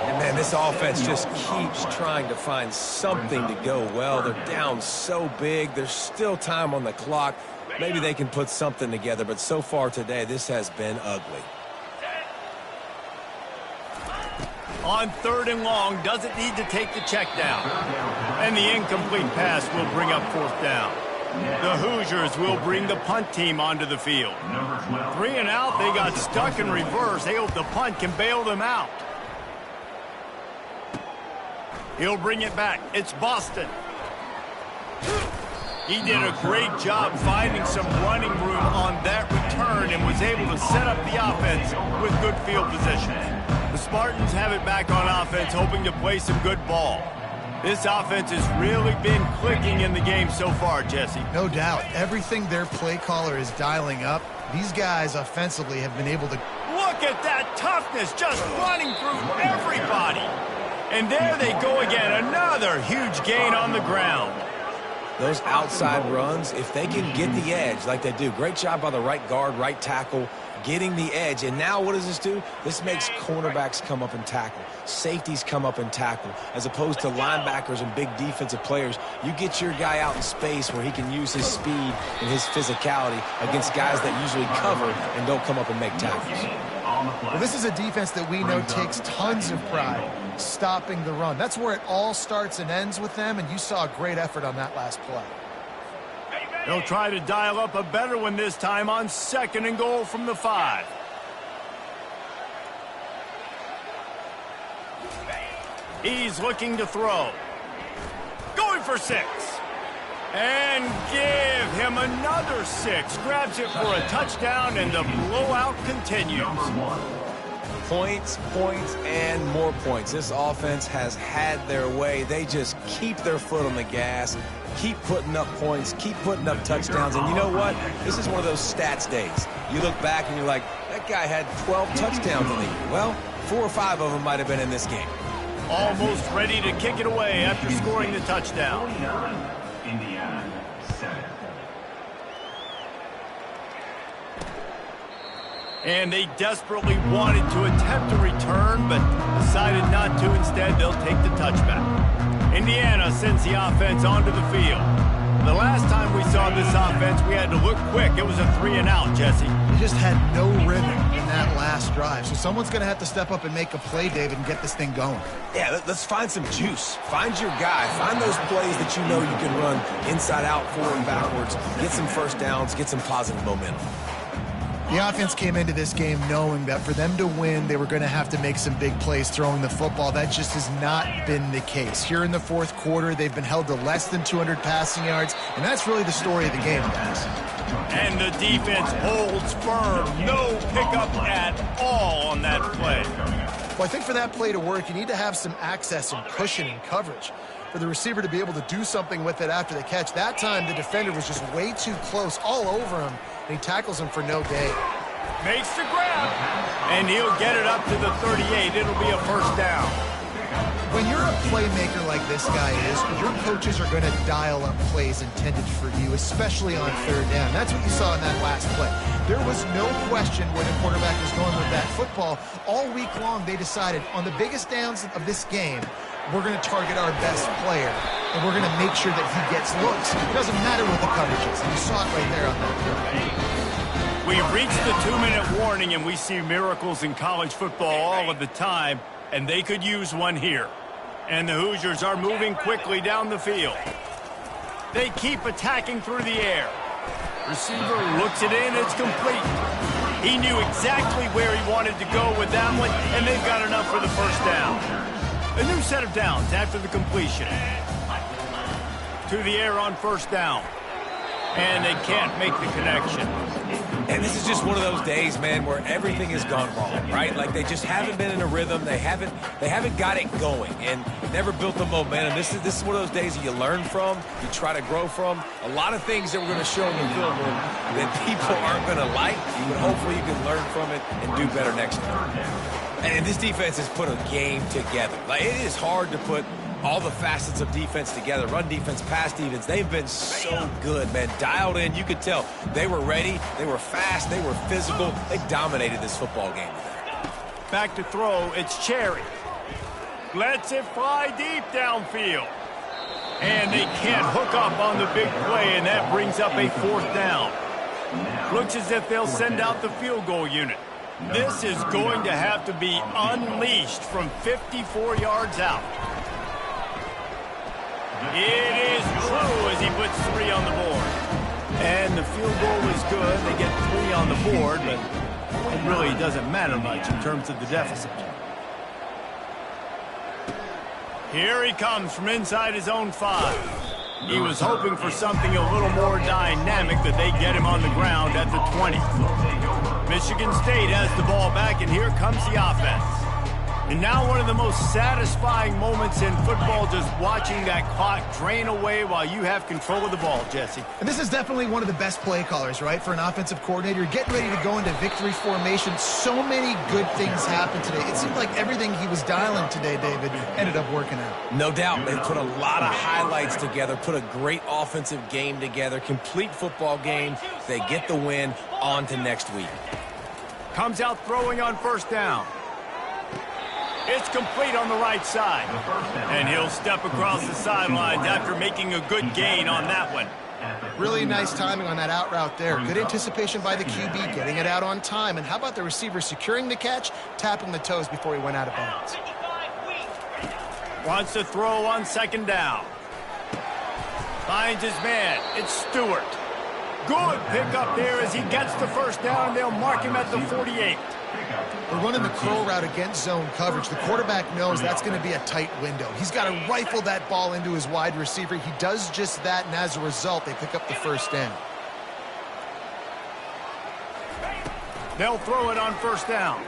And, man, this offense just keeps trying to find something to go well. They're down so big. There's still time on the clock. Maybe they can put something together, but so far today, this has been ugly. On 3rd and long, doesn't need to take the check down. And the incomplete pass will bring up 4th down. The Hoosiers will bring the punt team onto the field. 3 and out, they got stuck in reverse. They hope the punt can bail them out. He'll bring it back. It's Boston. He did a great job finding some running room on that return and was able to set up the offense with good field position. The Spartans have it back on offense, hoping to play some good ball. This offense has really been clicking in the game so far, Jesse. No doubt. Everything their play caller is dialing up, these guys offensively have been able to... Look at that toughness, just running through everybody. And there they go again, another huge gain on the ground. those outside runs, if they can get the edge like they do, great job by the right guard, right tackle, getting the edge. And now what does this do? This makes cornerbacks come up and tackle. Safeties come up and tackle. As opposed to linebackers and big defensive players, you get your guy out in space where he can use his speed and his physicality against guys that usually cover and don't come up and make tackles. Well, this is a defense that we know takes tons of pride stopping the run. That's where it all starts and ends with them, and you saw a great effort on that last play. They'll try to dial up a better one this time on 2nd and goal from the 5. He's looking to throw. Going for 6. And give him another 6. Grabs it for a touchdown, and the blowout continues. Points, points, and more points. This offense has had their way. They just keep their foot on the gas, keep putting up points, keep putting up touchdowns. And you know what? This is one of those stats days. You look back and you're like, that guy had 12 touchdowns in the year. Well, 4 or 5 of them might have been in this game. Almost ready to kick it away after scoring the touchdown. Indiana 7. And they desperately wanted to attempt a return, but decided not to. Instead, they'll take the touchback. Indiana sends the offense onto the field. The last time we saw this offense, we had to look quick. It was a 3-and-out, Jesse. They just had no rhythm in that last drive. So someone's going to have to step up and make a play, David, and get this thing going. Yeah, let's find some juice. Find your guy. Find those plays that you know you can run inside out, forward, and backwards. Get some first downs. Get some positive momentum. The offense came into this game knowing that for them to win, they were going to have to make some big plays throwing the football. That just has not been the case. Here in the fourth quarter, they've been held to less than 200 passing yards, and that's really the story of the game, guys. And the defense holds firm. No pickup at all on that play. Well, I think for that play to work, you need to have some access and cushion and coverage. For the receiver to be able to do something with it after the catch. That time, the defender was just way too close, all over him, and he tackles him for no gain. Makes the grab, and he'll get it up to the 38. It'll be a first down. When you're a playmaker like this guy is, your coaches are going to dial up plays intended for you, especially on 3rd down. That's what you saw in that last play. There was no question where the quarterback was going with that football. All week long, they decided on the biggest downs of this game, we're going to target our best player, and we're going to make sure that he gets looks. It doesn't matter what the coverage is. You saw it right there on that play. We've reached the 2-minute warning, and we see miracles in college football all of the time, and they could use one here. And the Hoosiers are moving quickly down the field. They keep attacking through the air. Receiver looks it in. It's complete. He knew exactly where he wanted to go with that one, and they've got enough for the first down. A new set of downs after the completion. To the air on 1st down. And they can't make the connection. And this is just one of those days, man, where everything has gone wrong, right? Like they just haven't been in a rhythm. They haven't got it going and never built the momentum. This is one of those days that you learn from, you try to grow from. A lot of things that we're going to show in the film room that people aren't going to like, but hopefully you can learn from it and do better next time. And this defense has put a game together. Like it is hard to put all the facets of defense together. Run defense, pass defense. They've been so good, man. Dialed in. You could tell they were ready. They were fast. They were physical. They dominated this football game today. Back to throw. It's Cherry. Lets it fly deep downfield. And they can't hook up on the big play, and that brings up a 4th down. Looks as if they'll send out the field goal unit. This is going to have to be unleashed from 54 yards out. It is true as he puts 3 on the board. And the field goal is good. They get 3 on the board, but it really doesn't matter much in terms of the deficit. Here he comes from inside his own 5. He was hoping for something a little more dynamic, that they get him on the ground at the 20. Michigan State has the ball back, and here comes the offense. And now one of the most satisfying moments in football, just watching that clock drain away while you have control of the ball, Jesse. And this is definitely one of the best play callers, right, for an offensive coordinator. Getting ready to go into victory formation. So many good things happened today. It seemed like everything he was dialing today, David, ended up working out. No doubt. They put a lot of highlights together, put a great offensive game together, complete football game. They get the win. On to next week. Comes out throwing on first down. It's complete on the right side. And he'll step across the sidelines after making a good gain on that one. Really nice timing on that out route there. Good anticipation by the QB, getting it out on time. And how about the receiver securing the catch, tapping the toes before he went out of bounds. Wants to throw on second down. Finds his man. It's Stewart. Good pickup there as he gets the first down, and they'll mark him at the 48. We're running the curl route against zone coverage. The quarterback knows that's going to be a tight window. He's got to rifle that ball into his wide receiver. He does just that, and as a result, they pick up the first down. They'll throw it on first down.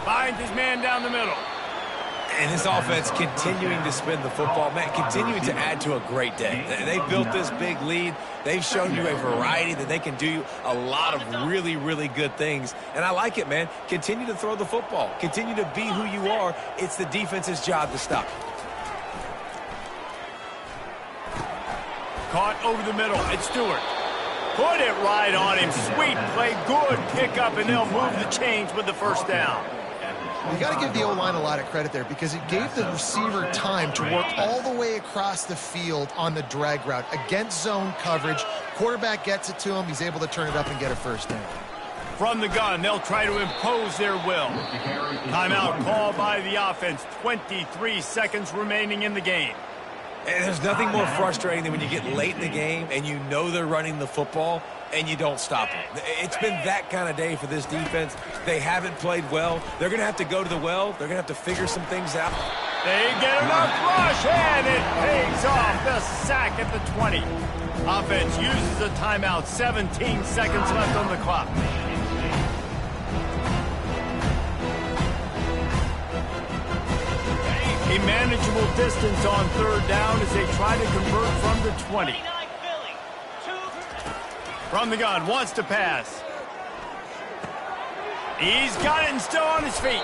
Finds his man down the middle. And this offense continuing to spin the football, man, continuing to add to a great day. They built this big lead. They've shown you a variety that they can do a lot of really, really good things. And I like it, man. Continue to throw the football. Continue to be who you are. It's the defense's job to stop. Caught over the middle. It's Stewart. Put it right on him. Sweet play. Good pickup, and they'll move the chains with the first down. You got to give the O-line a lot of credit there because it gave the receiver time to work all the way across the field on the drag route against zone coverage. Quarterback gets it to him. He's able to turn it up and get a first down. From the gun, they'll try to impose their will. Timeout called by the offense. 23 seconds remaining in the game. And there's nothing more frustrating than when you get late in the game and you know they're running the football and you don't stop them. It's been that kind of day for this defense. They haven't played well. They're going to have to go to the well. They're going to have to figure some things out. They get enough rush, and it pays off. The sack at the 20. Offense uses a timeout. 17 seconds left on the clock. A manageable distance on third down as they try to convert from the 20. From the gun, wants to pass. He's got it and still on his feet.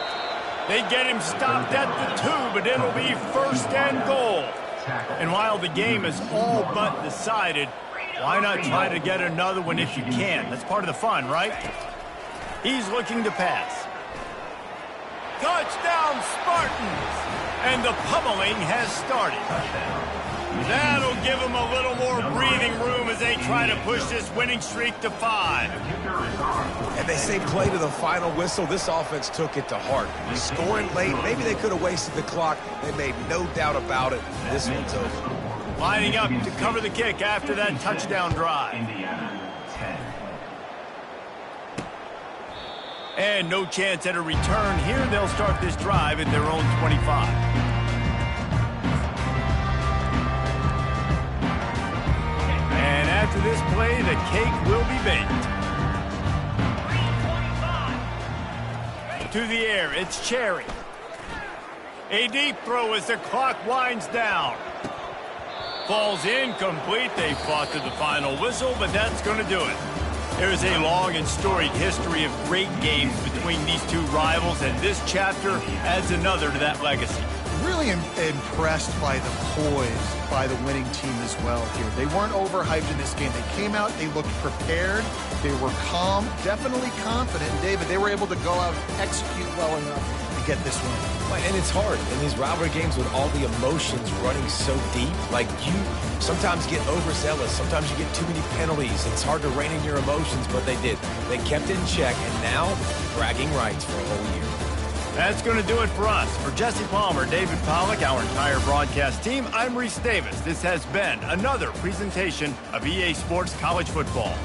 They get him stopped at the 2, but it'll be first and goal. And while the game is all but decided, why not try to get another one if you can? That's part of the fun, right? He's looking to pass. Touchdown, Spartans! And the pummeling has started. That'll give them a little more breathing room as they try to push this winning streak to 5. And they say play to the final whistle. This offense took it to heart. Scoring late, maybe they could have wasted the clock. They made no doubt about it. This one's over. Lining up to cover the kick after that touchdown drive. And no chance at a return here. They'll start this drive at their own 25. And after this play, the cake will be baked. To the air, it's Cherry. A deep throw as the clock winds down. Falls incomplete. They fought to the final whistle, but that's going to do it. There's a long and storied history of great games between these two rivals, and this chapter adds another to that legacy. Really impressed by the poise by the winning team as well here. They weren't overhyped in this game. They came out, they looked prepared, they were calm, definitely confident. And David, they were able to go out and execute well enough to get this win. And it's hard in these rivalry games with all the emotions running so deep. Like, you sometimes get overzealous. Sometimes you get too many penalties. It's hard to rein in your emotions, but they did. They kept it in check, and now bragging rights for a whole year. That's going to do it for us. For Jesse Palmer, David Pollack, our entire broadcast team, I'm Reese Davis. This has been another presentation of EA Sports College Football.